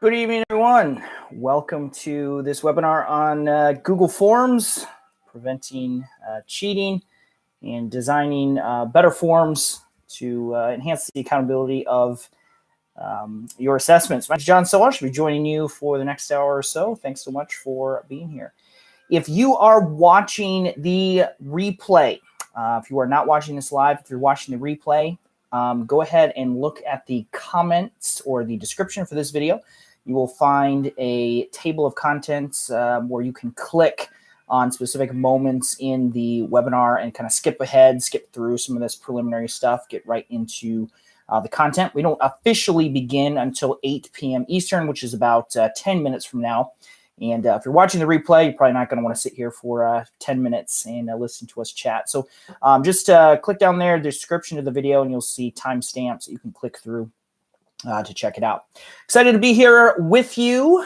Good evening, everyone. Welcome to this webinar on Google Forms, preventing cheating and designing better forms to enhance the accountability of your assessments. My name is John Solar. I should be joining you for the next hour or so. Thanks so much for being here. If you are watching the replay, if you are not watching this live, if you're watching the replay, go ahead and look at the comments or the description for this video. You will find a table of contents where you can click on specific moments in the webinar and kind of skip ahead, skip through some of this preliminary stuff, get right into the content. We don't officially begin until 8 p.m. Eastern, which is about 10 minutes from now. And if you're watching the replay, you're probably not going to want to sit here for 10 minutes and listen to us chat. So just click down there, the description of the video, and you'll see timestamps that you can click through to check it out. Excited to be here with you.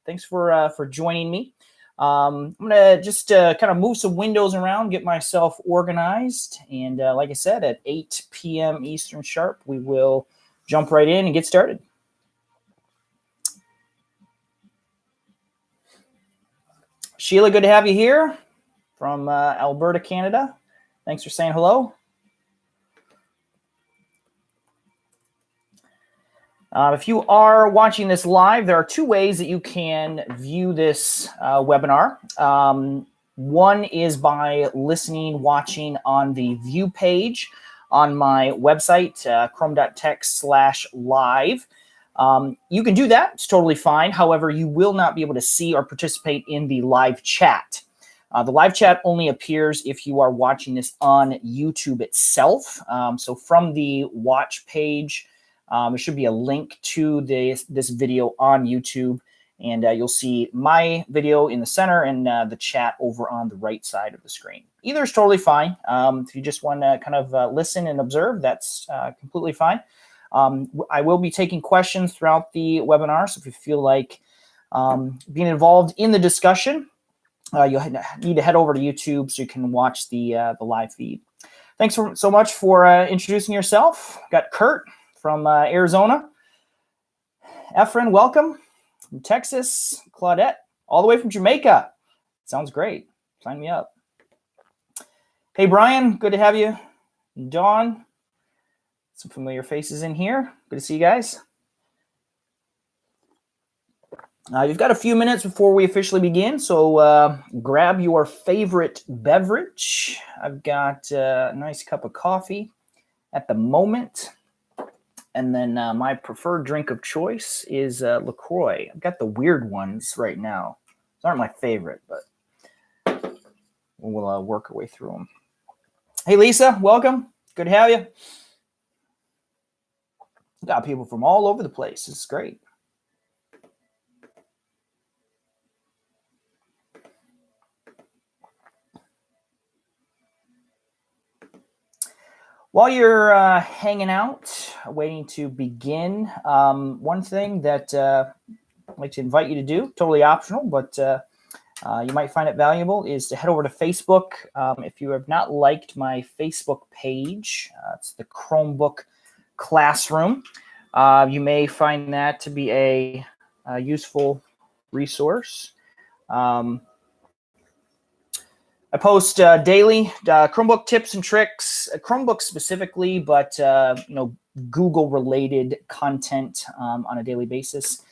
Thanks for joining me. I'm going to just kind of move some windows around, get myself organized. And like I said, at 8 p.m. Eastern sharp, we will jump right in and get started. Sheila, good to have you here from Alberta, Canada. Thanks for saying hello. If you are watching this live, there are two ways that you can view this webinar. One is by listening, watching on the view page on my website, chrome.tech/live. You can do that. It's totally fine. However, you will not be able to see or participate in the live chat. The live chat only appears if you are watching this on YouTube itself. So from the watch page, there should be a link to this video on YouTube, and you'll see my video in the center and the chat over on the right side of the screen. Either is totally fine. If you just want to kind of listen and observe, that's completely fine. I will be taking questions throughout the webinar, so if you feel like being involved in the discussion, you'll need to head over to YouTube so you can watch the live feed. Thanks so much for introducing yourself. Got Kurt from Arizona. Efren, welcome. From Texas. Claudette, all the way from Jamaica. Sounds great. Sign me up. Hey, Brian, good to have you. Dawn, some familiar faces in here. Good to see you guys. You've got a few minutes before we officially begin, so grab your favorite beverage. I've got a nice cup of coffee at the moment. And then my preferred drink of choice is LaCroix. I've got the weird ones right now. These aren't my favorite, but we'll work our way through them. Hey, Lisa, welcome. Good to have you. Got people from all over the place. It's great. While you're hanging out, waiting to begin, one thing that I'd like to invite you to do, totally optional, but you might find it valuable, is to head over to Facebook. If you have not liked my Facebook page, it's the Chromebook Classroom. You may find that to be a useful resource. I post daily Chromebook tips and tricks, Chromebook specifically, but Google-related content on a daily basis.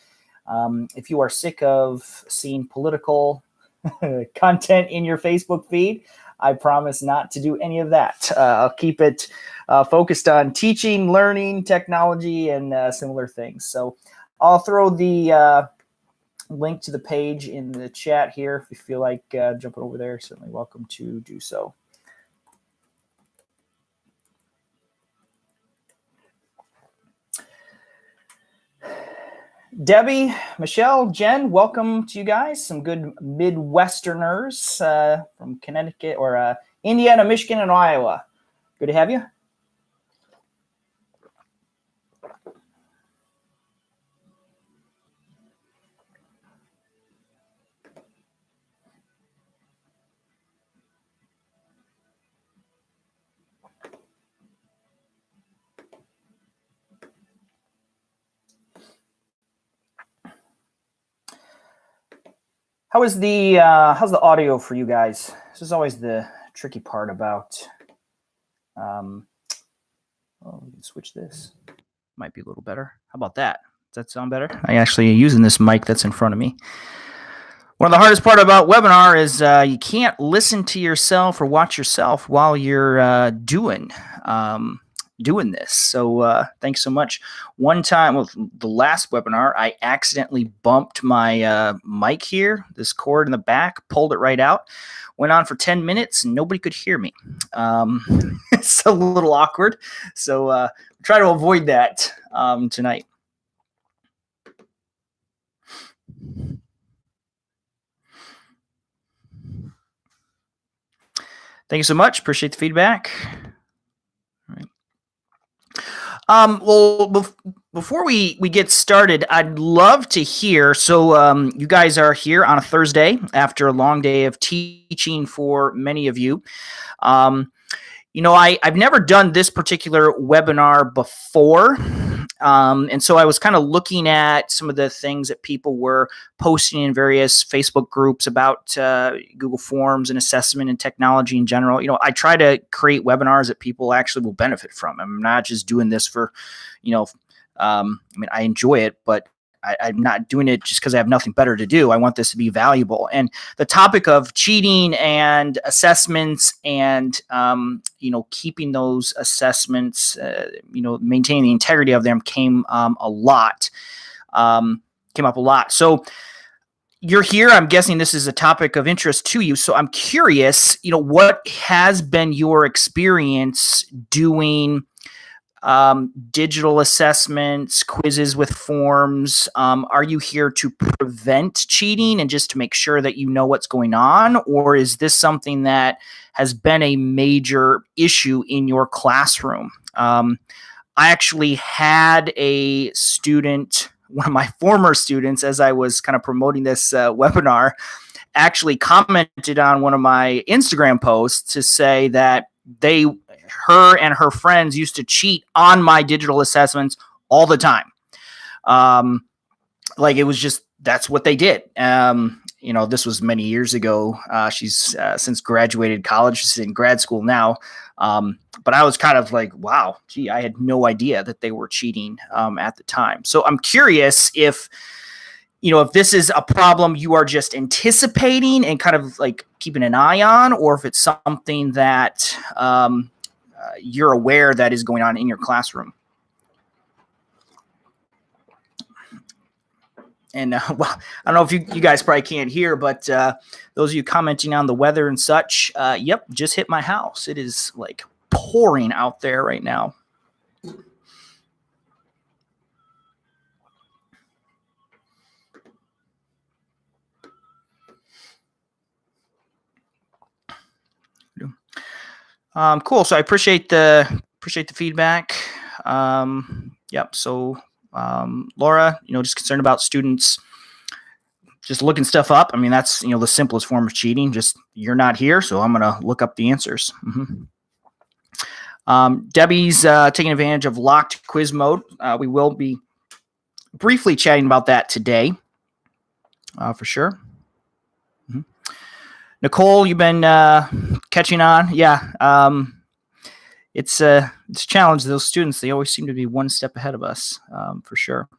If you are sick of seeing political content in your Facebook feed, I promise not to do any of that. I'll keep it focused on teaching, learning, technology, and similar things. So I'll throw the link to the page in the chat here. If you feel like jumping over there, certainly welcome to do so. Debbie, Michelle, Jen, welcome to you guys. Some good Midwesterners from Connecticut or Indiana, Michigan, and Iowa. Good to have you. how's the audio for you guys? This is always the tricky part about. We can switch this. Might be a little better. How about that? Does that sound better? I actually using this mic that's in front of me. One of the hardest part about webinar is you can't listen to yourself or watch yourself while you're doing this. So thanks so much. One time, well, the last webinar, I accidentally bumped my mic here, this cord in the back, pulled it right out. Went on for 10 minutes and nobody could hear me. It's a little awkward. So try to avoid that tonight. Thank you so much. Appreciate the feedback. All right. Well, before we get started, I'd love to hear. So you guys are here on a Thursday after a long day of teaching for many of you. I've never done this particular webinar before. And so I was kind of looking at some of the things that people were posting in various Facebook groups about Google Forms and assessment and technology in general. I try to create webinars that people actually will benefit from. I'm not just doing this for, I enjoy it, but I'm not doing it just because I have nothing better to do. I want this to be valuable. And the topic of cheating and assessments and, keeping those assessments, maintaining the integrity of them came up a lot. So you're here. I'm guessing this is a topic of interest to you. So I'm curious, what has been your experience doing digital assessments, quizzes with forms? Are you here to prevent cheating and just to make sure that you know what's going on? Or is this something that has been a major issue in your classroom? I actually had a student, one of my former students, as I was kind of promoting this webinar, actually commented on one of my Instagram posts to say that her and her friends used to cheat on my digital assessments all the time. It was just, that's what they did. This was many years ago. She's since graduated college. She's in grad school now. But I was kind of like, wow, gee, I had no idea that they were cheating at the time. So I'm curious if this is a problem you are just anticipating and kind of like keeping an eye on, or if it's something that you're aware that is going on in your classroom. And well, I don't know if you guys probably can't hear, but those of you commenting on the weather and such, yep, just hit my house. It is like pouring out there right now. Cool. So I appreciate the feedback. Yep. So Laura, just concerned about students just looking stuff up. I mean, that's the simplest form of cheating. Just you're not here, so I'm gonna look up the answers. Debbie's taking advantage of locked quiz mode. We will be briefly chatting about that today, for sure. Nicole, you've been catching on. Yeah. It's a challenge. Those students, they always seem to be one step ahead of us, for sure.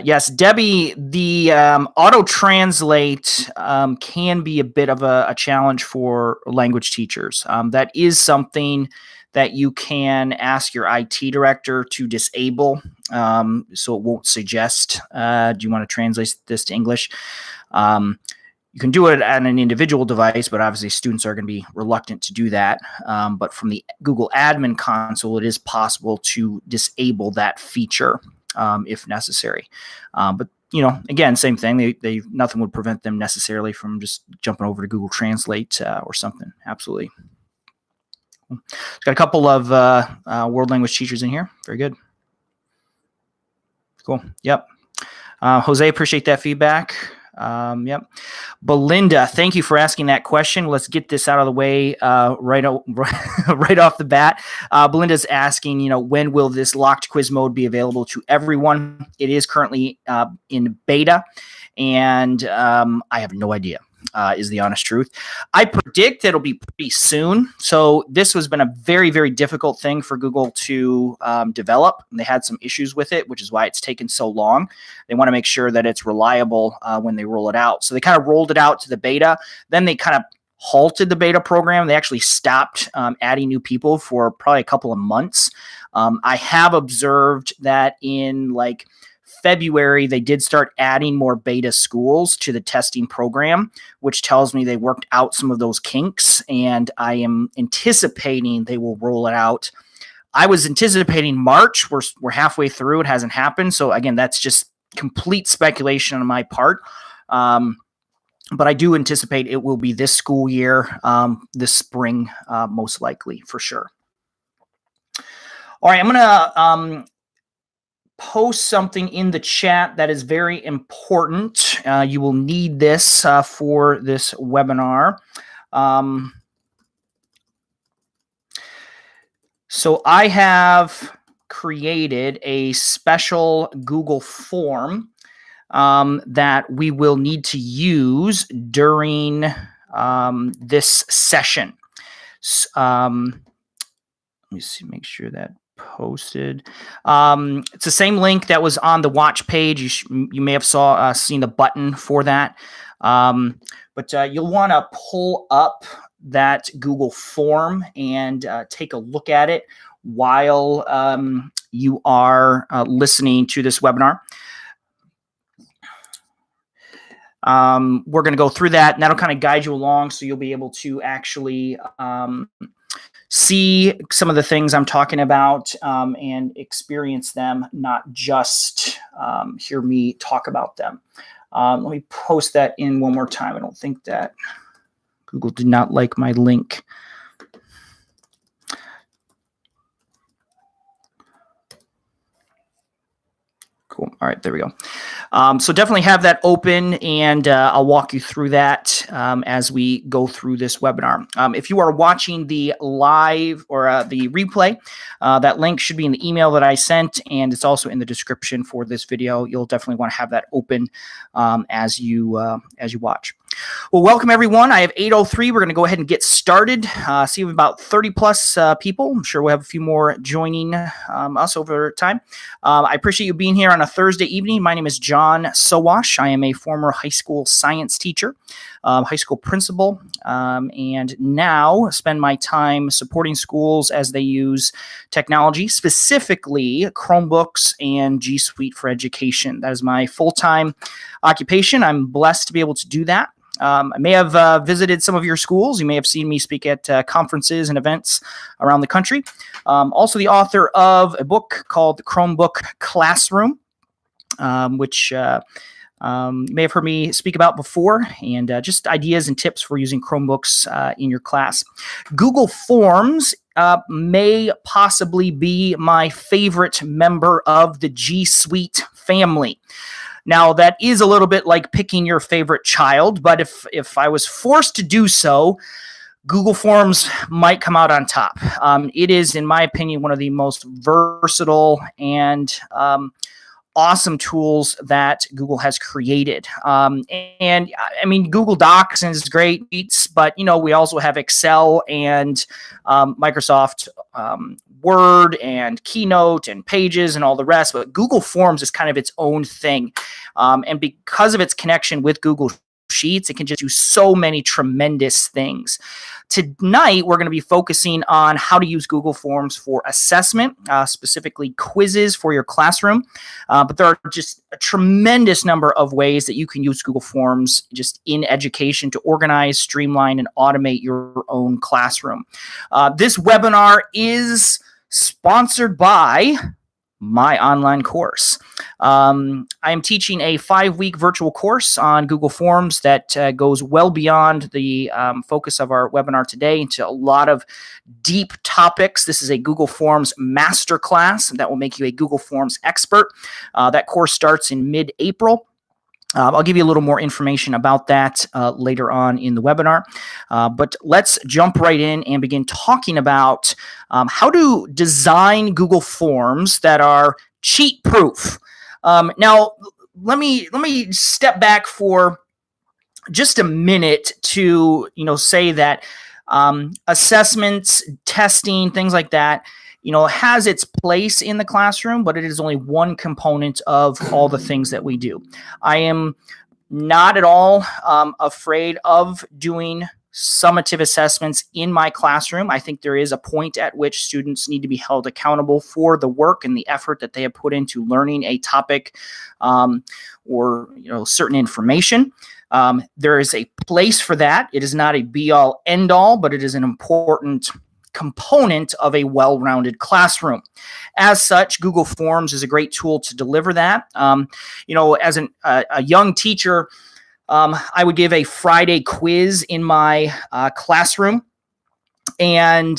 Yes, Debbie, the auto translate can be a bit of a challenge for language teachers. That is something that you can ask your IT director to disable, so it won't suggest, do you want to translate this to English? You can do it on an individual device, but obviously students are going to be reluctant to do that. But from the Google Admin Console, it is possible to disable that feature if necessary. But again, same thing. They nothing would prevent them necessarily from just jumping over to Google Translate or something. Absolutely. Got a couple of world language teachers in here. Very good. Cool. Yep. Jose, appreciate that feedback. Yep. Belinda, thank you for asking that question. Let's get this out of the way right off the bat. Belinda's asking, when will this locked quiz mode be available to everyone? It is currently in beta, and I have no idea. Is the honest truth. I predict it'll be pretty soon. So this has been a very, very difficult thing for Google to develop. And they had some issues with it, which is why it's taken so long. They want to make sure that it's reliable when they roll it out. So they kind of rolled it out to the beta. Then they kind of halted the beta program. They actually stopped adding new people for probably a couple of months. I have observed that in February, they did start adding more beta schools to the testing program, which tells me they worked out some of those kinks, and I am anticipating they will roll it out. I was anticipating March. We're halfway through. It hasn't happened. So again, that's just complete speculation on my part. But I do anticipate it will be this school year, this spring, most likely, for sure. All right, I'm going to post something in the chat that is very important. You will need this for this webinar. So I have created a special Google form that we will need to use during this session. Let me see, make sure that posted. It's the same link that was on the watch page. You may have seen the button for that. But you'll want to pull up that Google form and take a look at it while you are listening to this webinar. We're going to go through that, and that'll kind of guide you along so you'll be able to actually see some of the things I'm talking about and experience them, not just hear me talk about them. Let me post that in one more time. I don't think that Google did not like my link. Cool. All right, there we go. So definitely have that open, and I'll walk you through that as we go through this webinar. If you are watching the live or the replay, that link should be in the email that I sent, and it's also in the description for this video. You'll definitely want to have that open as you watch. Well, welcome everyone. I have 8:03. We're going to go ahead and get started. See about 30 plus people. I'm sure we'll have a few more joining us over time. I appreciate you being here on a Thursday evening. My name is John Sowash. I am a former high school science teacher, high school principal, and now spend my time supporting schools as they use technology, specifically Chromebooks and G Suite for Education. That is my full-time occupation. I'm blessed to be able to do that. I may have visited some of your schools. You may have seen me speak at conferences and events around the country. Also the author of a book called The Chromebook Classroom, which you may have heard me speak about before, and just ideas and tips for using Chromebooks in your class. Google Forms may possibly be my favorite member of the G Suite family. Now, that is a little bit like picking your favorite child, but if I was forced to do so, Google Forms might come out on top. It is, in my opinion, one of the most versatile and awesome tools that Google has created. And I mean, Google Docs is great, but we also have Excel and Microsoft Word and Keynote and Pages and all the rest. But Google Forms is kind of its own thing. And because of its connection with Google Sheets, it can just do so many tremendous things. Tonight, we're going to be focusing on how to use Google Forms for assessment, specifically quizzes for your classroom. But there are just a tremendous number of ways that you can use Google Forms just in education to organize, streamline, and automate your own classroom. This webinar is sponsored by my online course. I am teaching a 5-week virtual course on Google Forms that goes well beyond the focus of our webinar today into a lot of deep topics. This is a Google Forms masterclass that will make you a Google Forms expert. That course starts in mid-April. I'll give you a little more information about that later on in the webinar. But let's jump right in and begin talking about how to design Google Forms that are cheat-proof. Now, let me step back for just a minute to say that assessments, testing, things like that, has its place in the classroom, but it is only one component of all the things that we do. I am not at all afraid of doing summative assessments in my classroom. I think there is a point at which students need to be held accountable for the work and the effort that they have put into learning a topic or certain information. There is a place for that. It is not a be-all, end-all, but it is an important component of a well-rounded classroom. As such, Google Forms is a great tool to deliver that. As a young teacher, I would give a Friday quiz in my classroom, and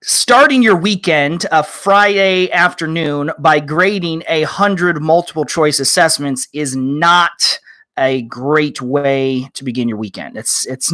starting your weekend, a Friday afternoon, by grading 100 multiple choice assessments is not a great way to begin your weekend. It's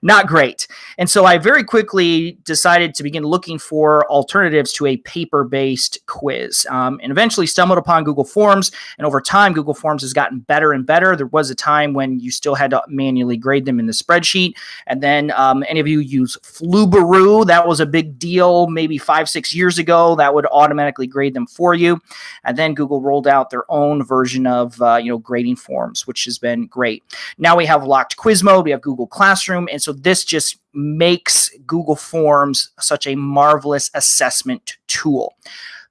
not great. And so I very quickly decided to begin looking for alternatives to a paper-based quiz, and eventually stumbled upon Google Forms. And over time, Google Forms has gotten better and better. There was a time when you still had to manually grade them in the spreadsheet. And then any of you use Flubaroo, that was a big deal maybe 5-6 years ago. That would automatically grade them for you. And then Google rolled out their own version of grading forms, which has been great. Now we have locked quiz mode, we have Google Classroom, and so this just makes Google Forms such a marvelous assessment tool.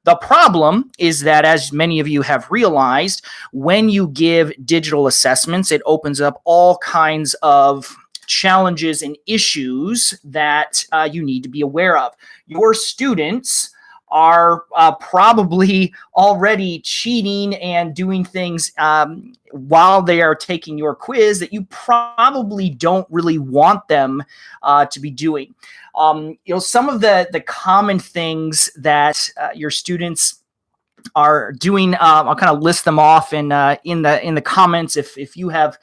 The problem is that, as many of you have realized, when you give digital assessments, it opens up all kinds of challenges and issues that you need to be aware of. Your students are probably already cheating and doing things while they are taking your quiz that you probably don't really want them to be doing. Some of the common things that your students are doing, I'll kind of list them off in the comments if you have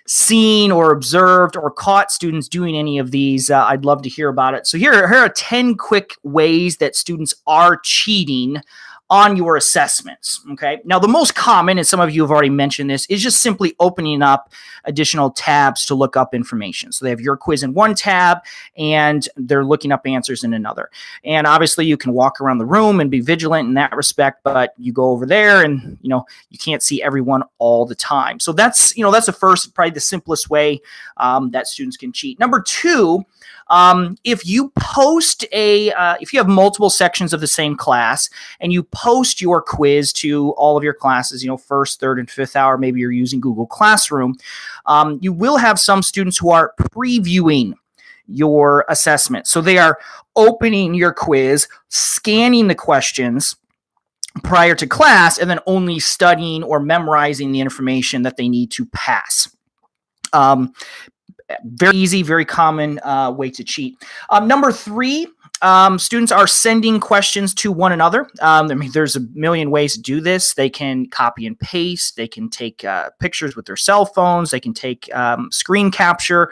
seen or observed or caught students doing any of these. I'd love to hear about it. So here are 10 quick ways that students are cheating on your assessments. Okay. Now, the most common, and some of you have already mentioned this, is just simply opening up additional tabs to look up information. So they have your quiz in one tab and they're looking up answers in another. And obviously you can walk around the room and be vigilant in that respect, but you go over there and, you can't see everyone all the time. So that's the first, probably the simplest way that students can cheat. Number two, if you if you have multiple sections of the same class and you post your quiz to all of your classes, first, third, and fifth hour, maybe you're using Google Classroom, you will have some students who are previewing your assessment. So they are opening your quiz, scanning the questions prior to class, and then only studying or memorizing the information that they need to pass. Very easy, very common way to cheat. Number three, students are sending questions to one another. There's a million ways to do this. They can copy and paste. They can take pictures with their cell phones. They can take screen capture.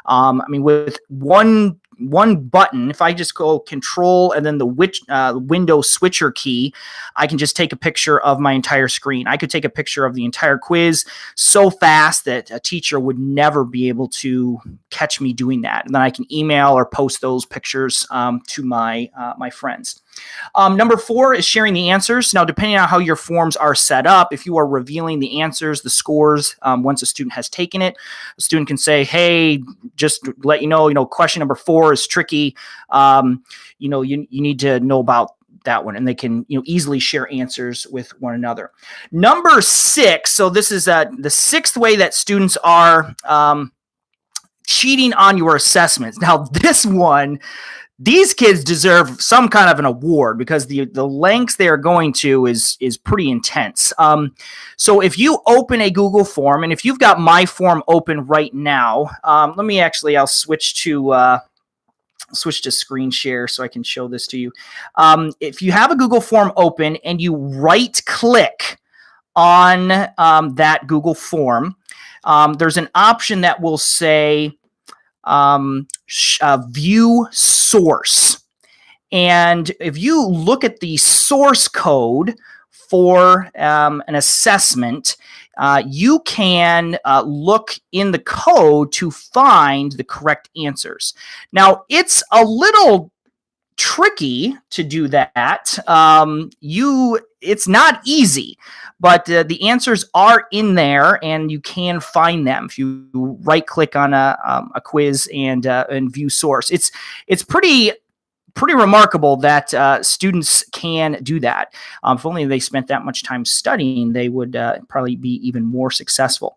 With one button, if I just go Control and then the window switcher key, I can just take a picture of my entire screen. I could take a picture of the entire quiz so fast that a teacher would never be able to catch me doing that. And then I can email or post those pictures to my friends. Number four is sharing the answers. Now, depending on how your forms are set up, if you are revealing the answers, the scores, once a student has taken it, a student can say, hey, just to let you know, question number 4 is tricky. You need to know about that one, and they can easily share answers with one another. Number 6, so this is the sixth way that students are cheating on your assessments. Now, this one, these kids deserve some kind of an award because the lengths they are going to is pretty intense. So if you open a Google form, and if you've got my form open right now, I'll switch to screen share so I can show this to you. If you have a Google form open and you right click on that Google form, there's an option that will say view source. And if you look at the source code for an assessment, you can look in the code to find the correct answers. Now, it's a little tricky to do that. It's not easy, but the answers are in there, and you can find them if you right-click on a quiz and view source. It's pretty remarkable that students can do that. If only they spent that much time studying, they would probably be even more successful.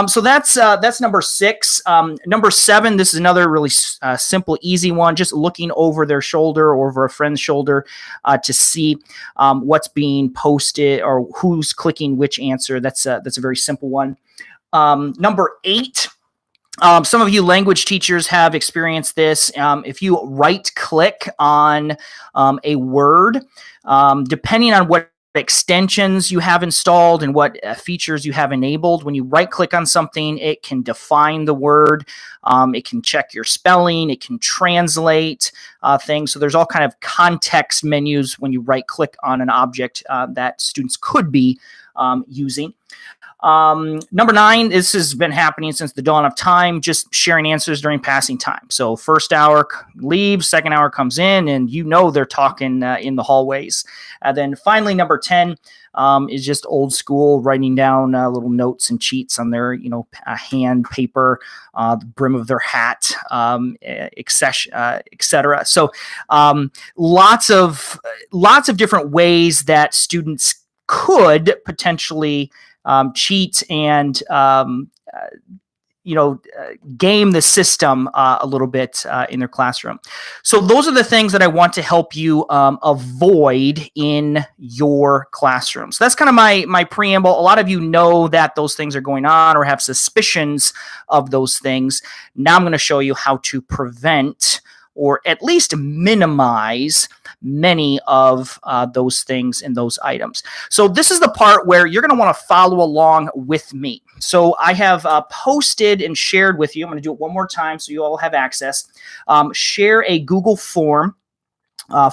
So that's number 6. Number 7, this is another really simple, easy one, just looking over their shoulder or over a friend's shoulder to see what's being posted or who's clicking which answer. That's a very simple one. Number 8, some of you language teachers have experienced this. If you right-click on a word, depending on what extensions you have installed and what features you have enabled, when you right-click on something, it can define the word, it can check your spelling, it can translate things. So there's all kind of context menus when you right-click on an object that students could be using. Number 9, this has been happening since the dawn of time, just sharing answers during passing time. So first hour leaves, second hour comes in, and they're talking in the hallways. And then finally, number 10 is just old school, writing down little notes and cheats on their, hand paper, the brim of their hat, etc. So lots of different ways that students could potentially cheat and game the system a little bit in their classroom. So those are the things that I want to help you avoid in your classroom. So that's kind of my preamble. A lot of you know that those things are going on or have suspicions of those things. Now I'm going to show you how to prevent or at least minimize many of those things and those items. So this is the part where you're going to want to follow along with me. So I have posted and shared with you. I'm going to do it one more time so you all have access. Share a Google form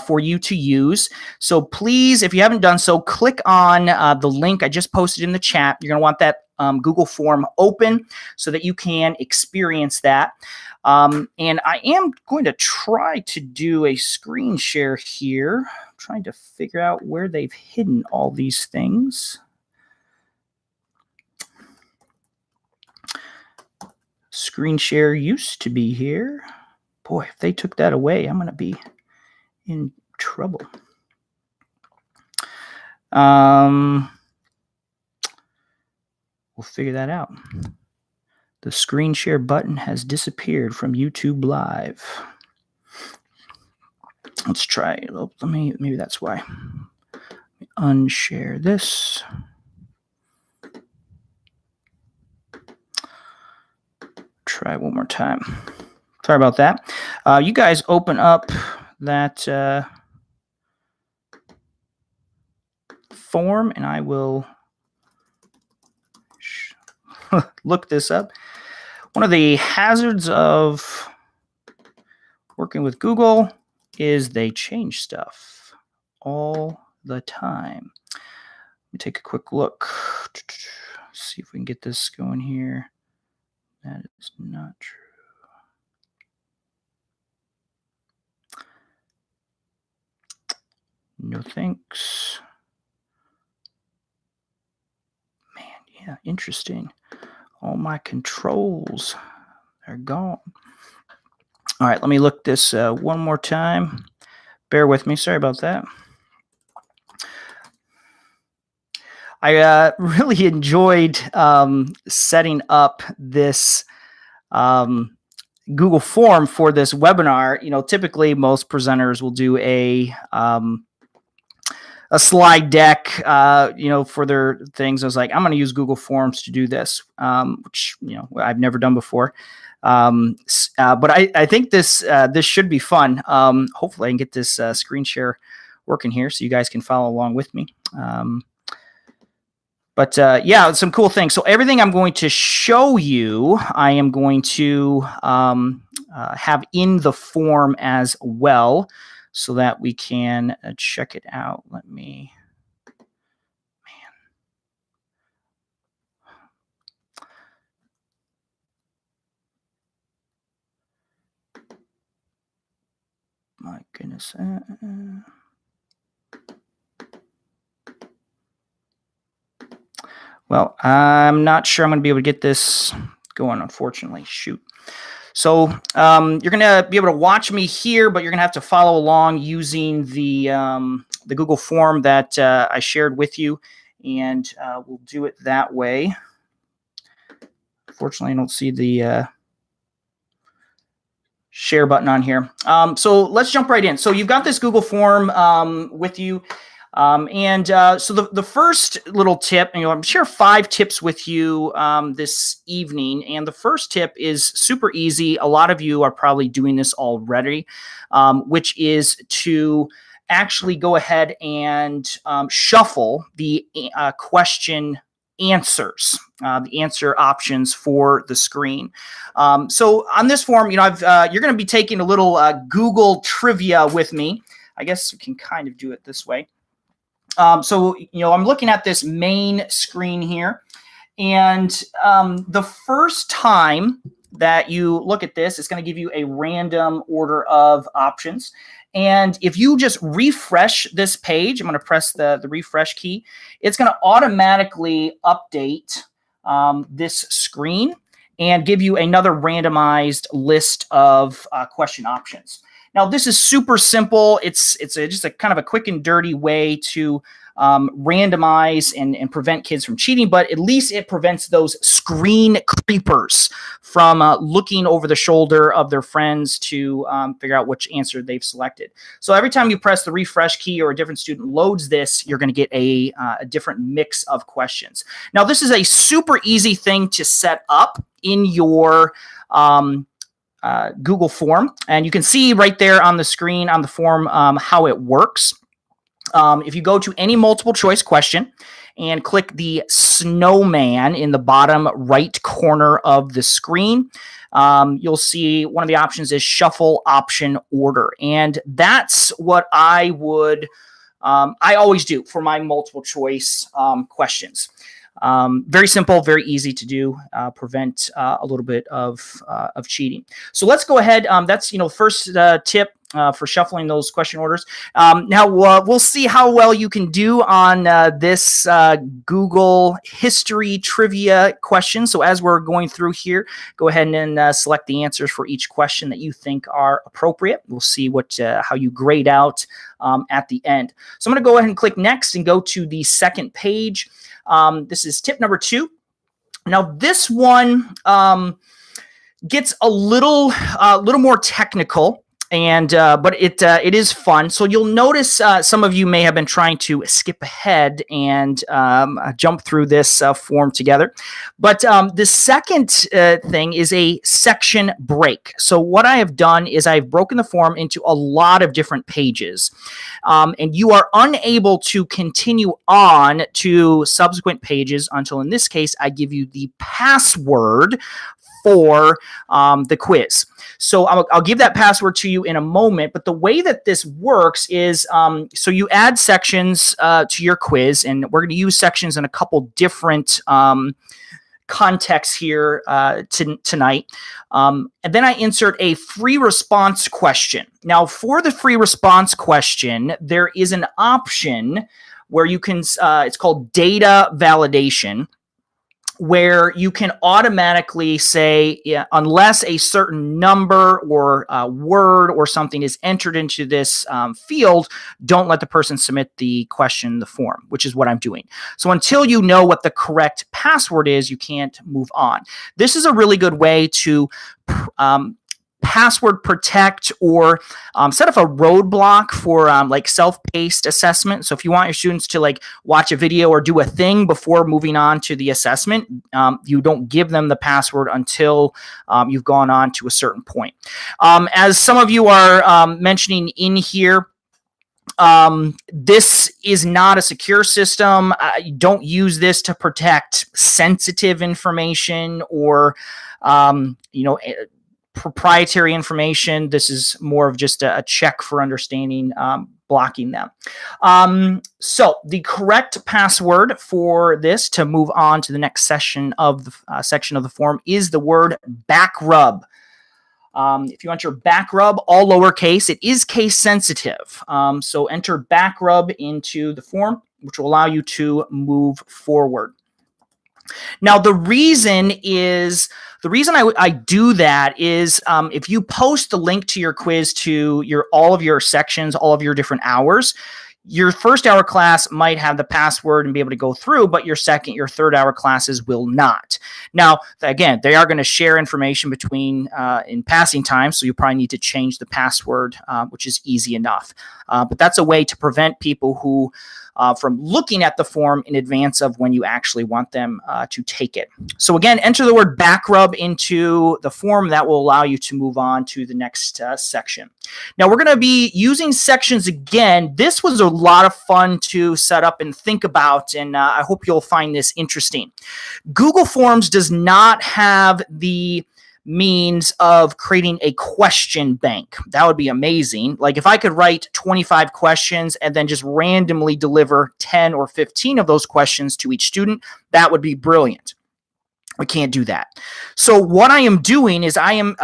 for you to use. So please, if you haven't done so, click on the link I just posted in the chat. You're going to want that Google form open so that you can experience that. And I am going to try to do a screen share here. I'm trying to figure out where they've hidden all these things. Screen share used to be here. Boy, if they took that away, I'm going to be in trouble. We'll figure that out. The screen share button has disappeared from YouTube Live. Let's try it. Maybe that's why. Let me unshare this. Try one more time. Sorry about that. You guys open up that form, and I will look this up. One of the hazards of working with Google is they change stuff all the time. Let me take a quick look. See if we can get this going here. That is not true. No thanks. Man, yeah, interesting. All my controls are gone. All right, let me look this one more time. Bear with me. Sorry about that. I really enjoyed setting up this Google form for this webinar. Typically most presenters will do a slide deck, for their things. I was like, I'm going to use Google Forms to do this, which, I've never done before. But I think this should be fun. Hopefully I can get this screen share working here so you guys can follow along with me. But yeah, some cool things. So everything I'm going to show you, I am going to have in the form as well, so that we can check it out. Let me, my goodness. Well, I'm not sure I'm going to be able to get this going, unfortunately. Shoot. So you're going to be able to watch me here, but you're going to have to follow along using the Google form that I shared with you, and we'll do it that way. Unfortunately, I don't see the share button on here. So let's jump right in. So you've got this Google form with you. So the first little tip, I'm going to share 5 tips with you this evening. And the first tip is super easy. A lot of you are probably doing this already, which is to actually go ahead and shuffle the question answers, the answer options for the screen. So on this form, you're going to be taking a little Google trivia with me. I guess we can kind of do it this way. So I'm looking at this main screen here, and the first time that you look at this, it's going to give you a random order of options. And if you just refresh this page, I'm going to press the refresh key, it's going to automatically update this screen and give you another randomized list of question options. Now, this is super simple. It's just a kind of a quick and dirty way to randomize and prevent kids from cheating, but at least it prevents those screen creepers from looking over the shoulder of their friends to figure out which answer they've selected. So every time you press the refresh key or a different student loads this, you're going to get a different mix of questions. Now, this is a super easy thing to set up in your Google form, and you can see right there on the screen on the form how it works. If you go to any multiple choice question and click the snowman in the bottom right corner of the screen, you'll see one of the options is shuffle option order, and that's what I always do for my multiple choice questions. Very simple, very easy to do, prevent a little bit of cheating. So let's go ahead. That's first tip for shuffling those question orders. Now we'll see how well you can do on this Google history trivia question. So as we're going through here, go ahead and select the answers for each question that you think are appropriate. We'll see how you grade out at the end. So I'm going to go ahead and click next and go to the second page. This is tip number 2. Now this one gets a little more technical, and but it is fun. So you'll notice some of you may have been trying to skip ahead and jump through this form together. But the second thing is a section break. So what I have done is I've broken the form into a lot of different pages, and you are unable to continue on to subsequent pages until, in this case, I give you the password for the quiz. So I'll give that password to you in a moment, but the way that this works is, so you add sections to your quiz, and we're going to use sections in a couple different contexts here tonight. And then I insert a free response question. Now, for the free response question, there is an option where you can, it's called data validation, where you can automatically say, unless a certain number or word or something is entered into this field, don't let the person submit the question in the form, which is what I'm doing. So until you know what the correct password is, you can't move on. This is a really good way to password protect or set up a roadblock for like self-paced assessment. So if you want your students to like watch a video or do a thing before moving on to the assessment, you don't give them the password until you've gone on to a certain point. As some of you are mentioning in here, This is not a secure system. Don't use this to protect sensitive information or, proprietary information. This is more of just a check for understanding, blocking them. So the correct password for this to move on to the next section of the form is the word back rub. If you enter back rub, all lowercase, it is case sensitive. So enter back rub into the form, which will allow you to move forward. Now, the reason I do that is if you post the link to your quiz to all of your sections, all of your different hours, your first hour class might have the password and be able to go through, but your second, your third hour classes will not. Now, again, they are going to share information between in passing time, so you probably need to change the password, which is easy enough. But that's a way to prevent people who from looking at the form in advance of when you actually want them to take it. So again, enter the word back rub into the form. That will allow you to move on to the next section. Now we're going to be using sections again. This was a lot of fun to set up and think about, and I hope you'll find this interesting. Google Forms does not have the means of creating a question bank. That would be amazing. Like if I could write 25 questions and then just randomly deliver 10 or 15 of those questions to each student, that would be brilliant. We can't do that. So what I am doing is I am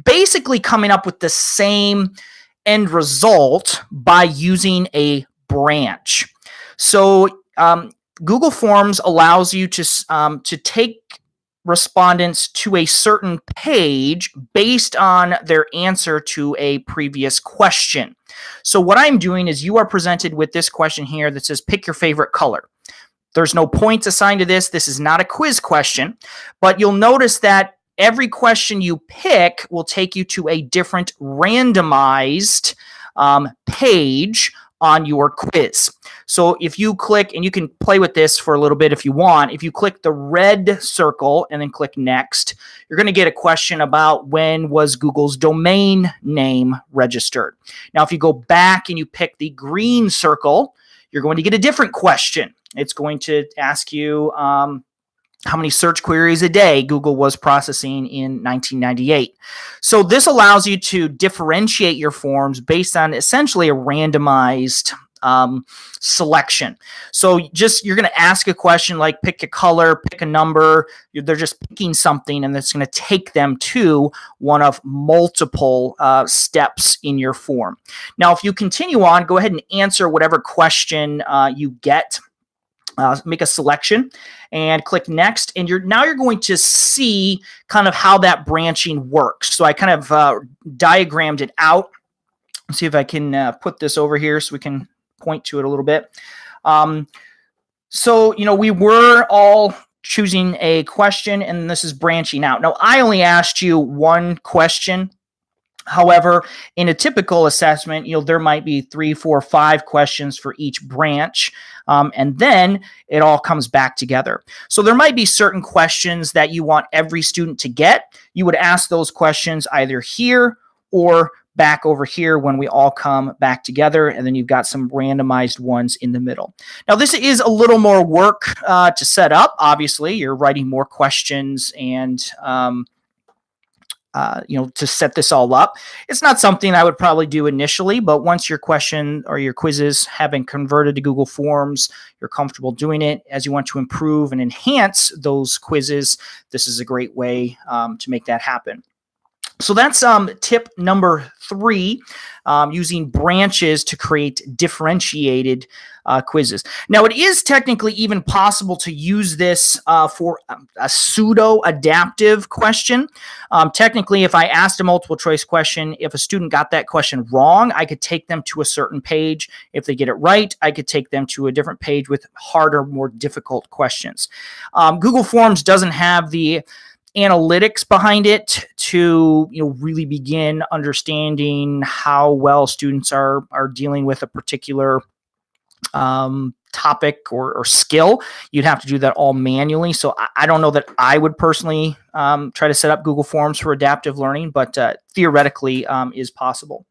basically coming up with the same end result by using a branch. So Google Forms allows you to take respondents to a certain page based on their answer to a previous question. So what I'm doing is you are presented with this question here that says, pick your favorite color. There's no points assigned to this. This is not a quiz question, but you'll notice that every question you pick will take you to a different randomized page on your quiz. So if you click, and you can play with this for a little bit if you want, if you click the red circle and then click next, you're going to get a question about when was Google's domain name registered. Now, if you go back and you pick the green circle, you're going to get a different question. It's going to ask you how many search queries a day Google was processing in 1998. So this allows you to differentiate your forms based on essentially a randomized selection. So you're going to ask a question like pick a color, pick a number. They're just picking something, and it's going to take them to one of multiple steps in your form. Now, if you continue on, go ahead and answer whatever question you get. Make a selection and click next, and you're going to see kind of how that branching works. So I kind of diagrammed it out. Let's see if I can put this over here so we can point to it a little bit. So we were all choosing a question, and this is branching out. Now, I only asked you one question. However, in a typical assessment, there might be 3, 4, 5 questions for each branch, and then it all comes back together. So there might be certain questions that you want every student to get. You would ask those questions either here or back over here when we all come back together, and then you've got some randomized ones in the middle. Now, this is a little more work to set up. Obviously, you're writing more questions and to set this all up. It's not something I would probably do initially, but once your question or your quizzes have been converted to Google Forms, you're comfortable doing it. As you want to improve and enhance those quizzes, this is a great way to make that happen. So that's tip number 3, using branches to create differentiated quizzes. Now, it is technically even possible to use this for a pseudo-adaptive question. Technically, if I asked a multiple choice question, if a student got that question wrong, I could take them to a certain page. If they get it right, I could take them to a different page with harder, more difficult questions. Google Forms doesn't have the analytics behind it to really begin understanding how well students are dealing with a particular topic or skill. You'd have to do that all manually. So I don't know that I would personally try to set up Google Forms for adaptive learning, but theoretically is possible.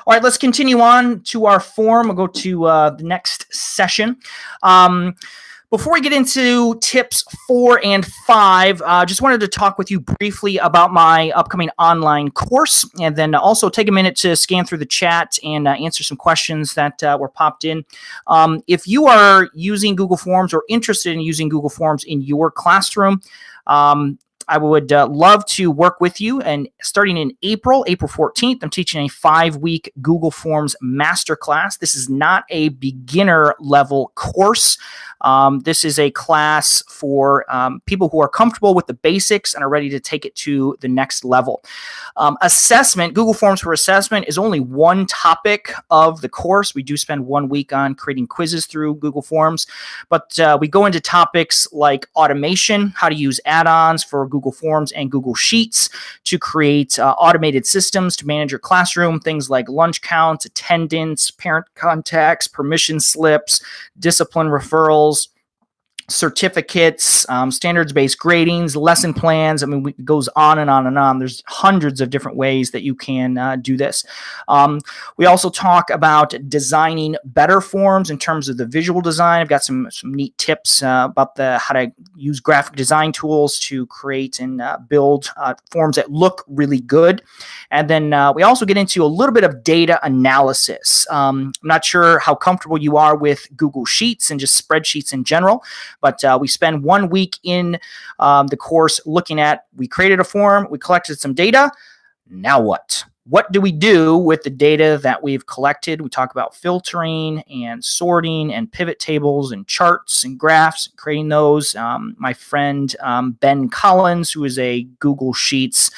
All right, let's continue on to our form. We'll go to the next session. Before we get into tips 4 and 5, just wanted to talk with you briefly about my upcoming online course, and then also take a minute to scan through the chat and answer some questions that were popped in. If you are using Google Forms or interested in using Google Forms in your classroom, I would love to work with you. And starting in April 14th, I'm teaching a 5-week Google Forms masterclass. This is not a beginner level course. This is a class for people who are comfortable with the basics and are ready to take it to the next level. Assessment, Google Forms for assessment, is only one topic of the course. We do spend 1 week on creating quizzes through Google Forms, but we go into topics like automation, how to use add-ons for Google Forms and Google Sheets to create automated systems to manage your classroom, things like lunch counts, attendance, parent contacts, permission slips, discipline referrals, certificates, standards-based gradings, lesson plans. I mean, it goes on and on and on. There's hundreds of different ways that you can do this. We also talk about designing better forms in terms of the visual design. I've got some neat tips about how to use graphic design tools to create and build forms that look really good. And then we also get into a little bit of data analysis. I'm not sure how comfortable you are with Google Sheets and just spreadsheets in general, but we spend 1 week in the course looking at, we created a form, we collected some data. Now what? What do we do with the data that we've collected? We talk about filtering and sorting and pivot tables and charts and graphs, creating those. My friend Ben Collins, who is a Google Sheets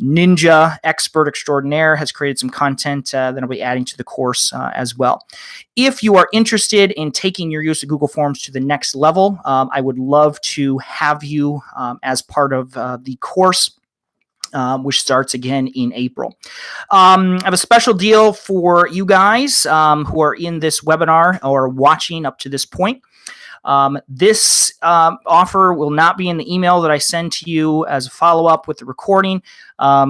ninja expert extraordinaire, has created some content that I'll be adding to the course as well. If you are interested in taking your use of Google Forms to the next level, I would love to have you as part of the course, which starts again in April. I have a special deal for you guys who are in this webinar or watching up to this point. This offer will not be in the email that I send to you as a follow-up with the recording.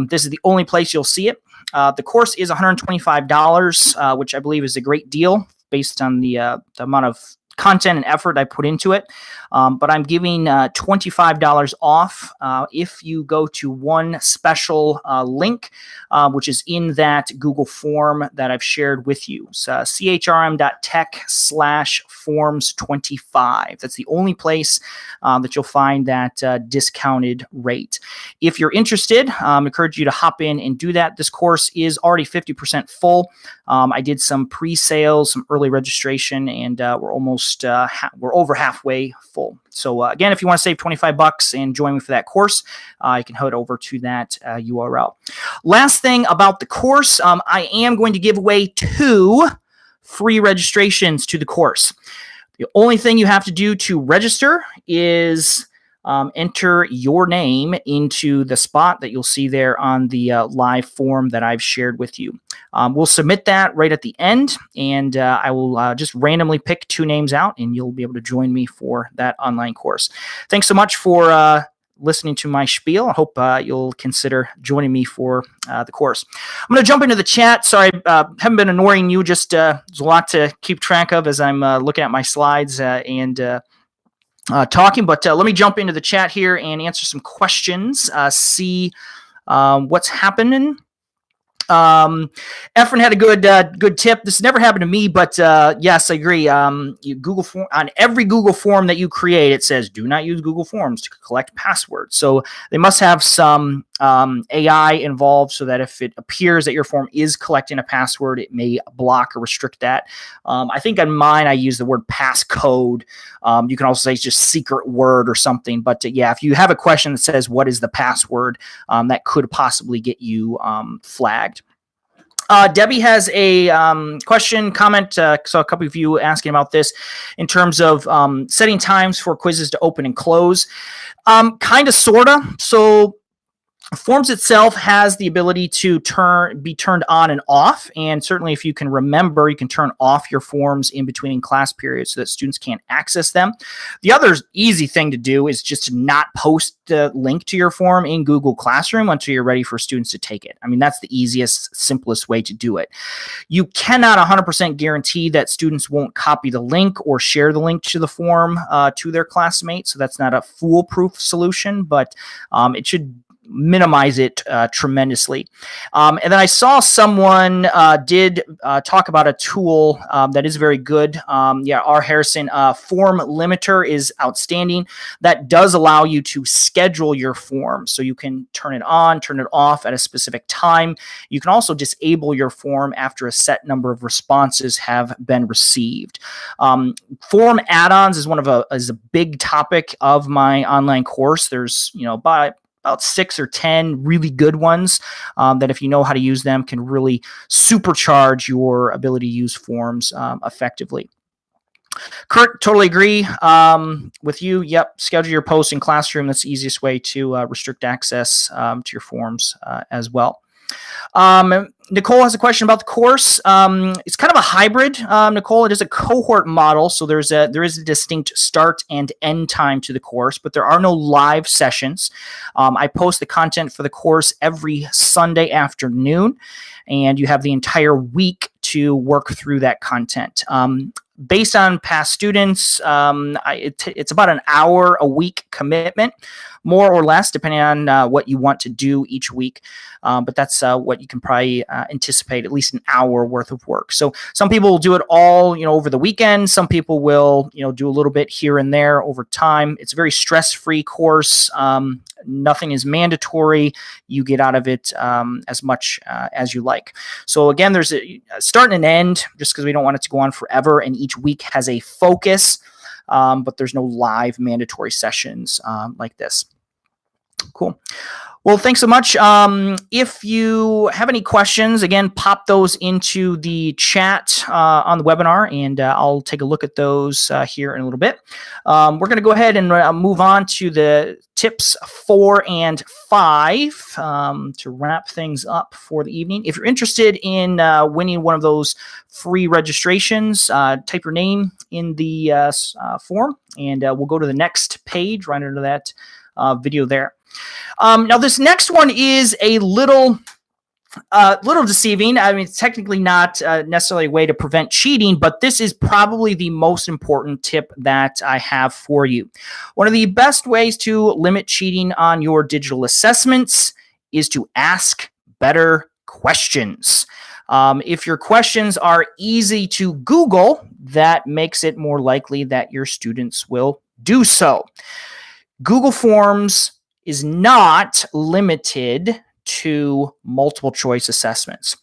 This is the only place you'll see it. The course is $125, which I believe is a great deal based on the amount of content and effort I put into it. But I'm giving $25 off if you go to one special link, which is in that Google form that I've shared with you. So chrm.tech/forms25. That's the only place that you'll find that discounted rate. If you're interested, I encourage you to hop in and do that. This course is already 50% full. I did some pre-sales, some early registration, and we're almost we're over halfway full. So again, if you want to save $25 and join me for that course, you can head over to that URL. Last thing about the course, I am going to give away 2 free registrations to the course. The only thing you have to do to register is enter your name into the spot that you'll see there on the live form that I've shared with you. We'll submit that right at the end, and I will just randomly pick 2 names out, and you'll be able to join me for that online course. Thanks so much for listening to my spiel. I hope you'll consider joining me for the course. I'm going to jump into the chat. Sorry, haven't been annoying you. Just there's a lot to keep track of as I'm looking at my slides and talking, but let me jump into the chat here and answer some questions, see what's happening. Efren had a good tip. This never happened to me, but yes, I agree. Google form, on every Google form that you create, it says do not use Google Forms to collect passwords. So they must have some AI involved so that if it appears that your form is collecting a password, it may block or restrict that. I think on mine, I use the word passcode. You can also say it's just secret word or something. But yeah, if you have a question that says what is the password, that could possibly get you flagged. Debbie has a comment, saw a couple of you asking about this in terms of setting times for quizzes to open and close. Kind of, sort of. So Forms itself has the ability to be turned on and off, and certainly if you can remember, you can turn off your forms in between class periods so that students can't access them. The other easy thing to do is just to not post the link to your form in Google Classroom until you're ready for students to take it. I mean, that's the easiest, simplest way to do it. You cannot 100% guarantee that students won't copy the link or share the link to the form to their classmates, so that's not a foolproof solution, but it should minimize it tremendously. And then I saw someone did talk about a tool that is very good. R. Harrison, form limiter is outstanding. That does allow you to schedule your form. So you can turn it on, turn it off at a specific time. You can also disable your form after a set number of responses have been received. Form add-ons is is a big topic of my online course. There's, about 6 or 10 really good ones that, if you know how to use them, can really supercharge your ability to use forms effectively. Kurt, totally agree with you. Yep, schedule your posts in Classroom. That's the easiest way to restrict access to your forms as well. Nicole has a question about the course. It's kind of a hybrid, Nicole. It is a cohort model, so there is a distinct start and end time to the course, but there are no live sessions. I post the content for the course every Sunday afternoon, and you have the entire week to work through that content. Based on past students, it's about an hour a week commitment, more or less, depending on what you want to do each week. But that's what you can probably anticipate, at least an hour worth of work. So some people will do it all, over the weekend. Some people will, do a little bit here and there over time. It's a very stress-free course. Nothing is mandatory. You get out of it as much as you like. So again, there's a start and an end, just because we don't want it to go on forever. And each week has a focus, but there's no live mandatory sessions like this. Cool. Well, thanks so much. If you have any questions, again, pop those into the chat on the webinar, and I'll take a look at those here in a little bit. We're going to go ahead and move on to the tips 4 and 5 to wrap things up for the evening. If you're interested in winning one of those free registrations, type your name in the form, and we'll go to the next page right under that video there. Now, this next one is a little deceiving. I mean, it's technically not necessarily a way to prevent cheating, but this is probably the most important tip that I have for you. One of the best ways to limit cheating on your digital assessments is to ask better questions. If your questions are easy to Google, that makes it more likely that your students will do so. Google Forms is not limited to multiple choice assessments.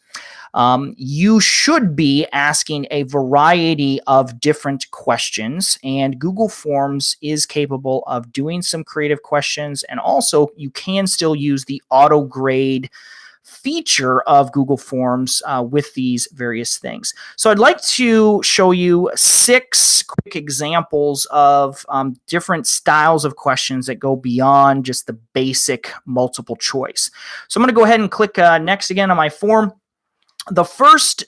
You should be asking a variety of different questions, and Google Forms is capable of doing some creative questions, and also you can still use the auto grade feature of Google Forms with these various things. So I'd like to show you 6 quick examples of different styles of questions that go beyond just the basic multiple choice. So I'm going to go ahead and click next again on my form. The first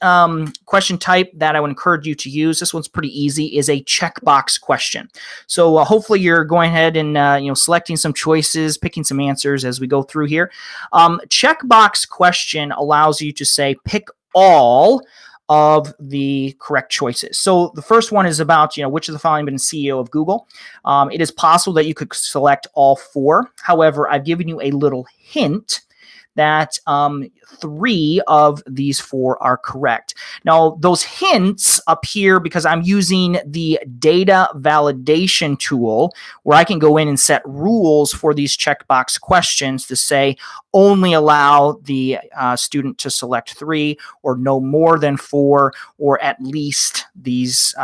question type that I would encourage you to use, this one's pretty easy, is a checkbox question. So hopefully you're going ahead and selecting some choices, picking some answers as we go through here. Checkbox question allows you to say pick all of the correct choices. So the first one is about, which of the following been CEO of Google. It is possible that you could select all 4. However, I've given you a little hint that 3 of these 4 are correct. Now, those hints appear because I'm using the data validation tool, where I can go in and set rules for these checkbox questions to say only allow the student to select 3, or no more than 4, or at least this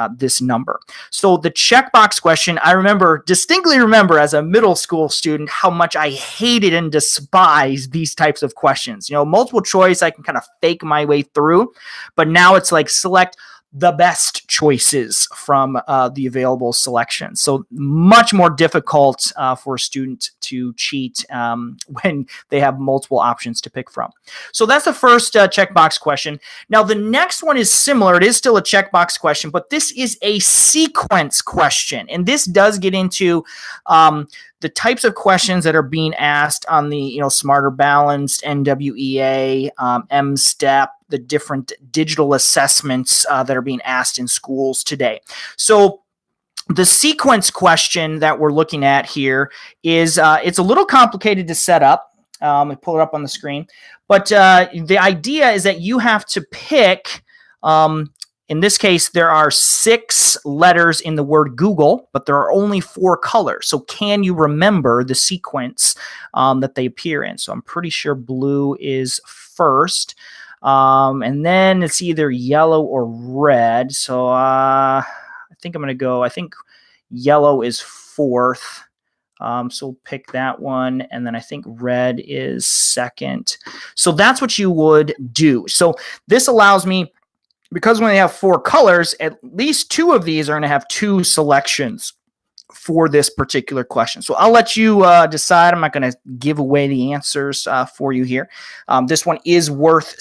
number. So the checkbox question, I distinctly remember as a middle school student how much I hated and despised these types of questions. Multiple choice, I can kind of fake my way through, but now it's like select the best choices from the available selections. So much more difficult for a student to cheat when they have multiple options to pick from. So that's the first checkbox question. Now the next one is similar. It is still a checkbox question, but this is a sequence question. And this does get into the types of questions that are being asked on the Smarter Balanced, NWEA, M-STEP, the different digital assessments that are being asked in schools today. So the sequence question that we're looking at here is it's a little complicated to set up. I pull it up on the screen, but the idea is that you have to pick. In this case, there are 6 letters in the word Google, but there are only 4 colors. So can you remember the sequence that they appear in? So I'm pretty sure blue is first. And then it's either yellow or red. So I think I'm going to go, I think yellow is 4th. So we'll pick that one. And then I think red is 2nd. So that's what you would do. So this allows me, because when they have 4 colors, at least 2 of these are going to have 2 selections for this particular question. So I'll let you decide. I'm not going to give away the answers for you here. This one is worth